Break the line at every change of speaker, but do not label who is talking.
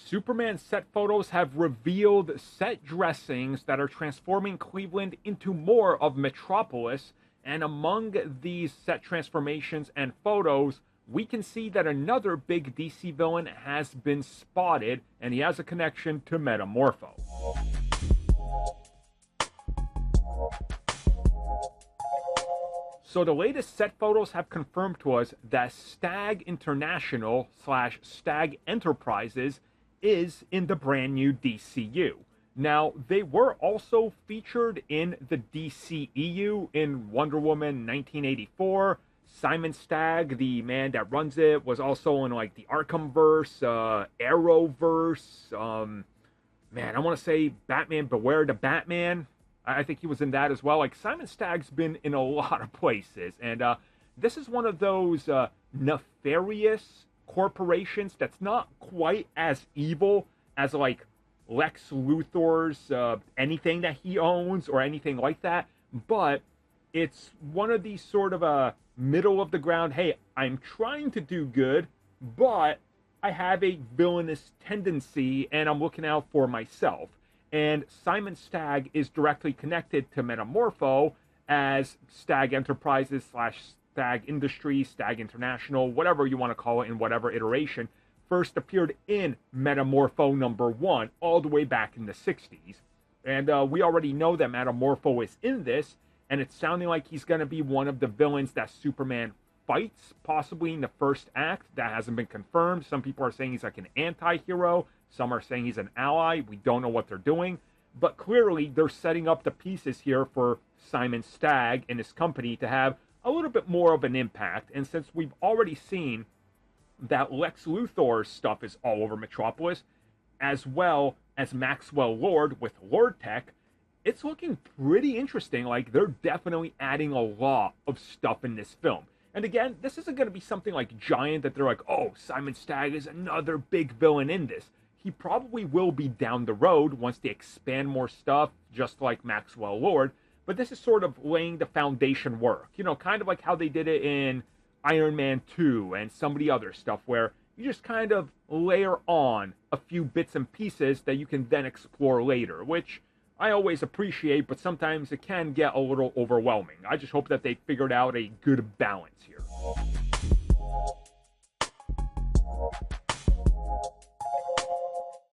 Superman set photos have revealed set dressings that are transforming Cleveland into more of Metropolis. And among these set transformations and photos, we can see that another big DC villain has been spotted, and he has a connection to Metamorpho. So the latest set photos have confirmed to us that Stag International / Stag Enterprises is in the brand new DCU. Now, they were also featured in the DCEU in Wonder Woman 1984. Simon Stagg, the man that runs it, was also in like the Arkhamverse, Arrowverse, man, I want to say Batman Beware the Batman. I think he was in that as well. Like, Simon Stagg's been in a lot of places, and this is one of those nefarious corporations that's not quite as evil as like Lex Luthor's anything that he owns or anything like that, but it's one of these sort of middle of the ground, hey, I'm trying to do good, but I have a villainous tendency and I'm looking out for myself. And Simon Stagg is directly connected to Metamorpho, as Stag Enterprises / Stag Industries, Stag International, whatever you want to call it in whatever iteration, first appeared in Metamorpho #1 all the way back in the 60s. And we already know that Metamorpho is in this, and it's sounding like he's going to be one of the villains that Superman fights, possibly in the first act. That hasn't been confirmed. Some people are saying he's like an anti-hero. Some are saying he's an ally. We don't know what they're doing. But clearly, they're setting up the pieces here for Simon Stagg and his company to have a little bit more of an impact. And since we've already seen that Lex Luthor's stuff is all over Metropolis, as well as Maxwell Lord with Lord Tech, it's looking pretty interesting. Like, they're definitely adding a lot of stuff in this film. And again, this isn't going to be something like giant that they're like, oh, Simon Stagg is another big villain in this. He probably will be down the road once they expand more stuff, just like Maxwell Lord. But this is sort of laying the foundation work. You know, kind of like how they did it in Iron Man 2 and some of the other stuff, where you just kind of layer on a few bits and pieces that you can then explore later, which I always appreciate, but sometimes it can get a little overwhelming. I just hope that they figured out a good balance here.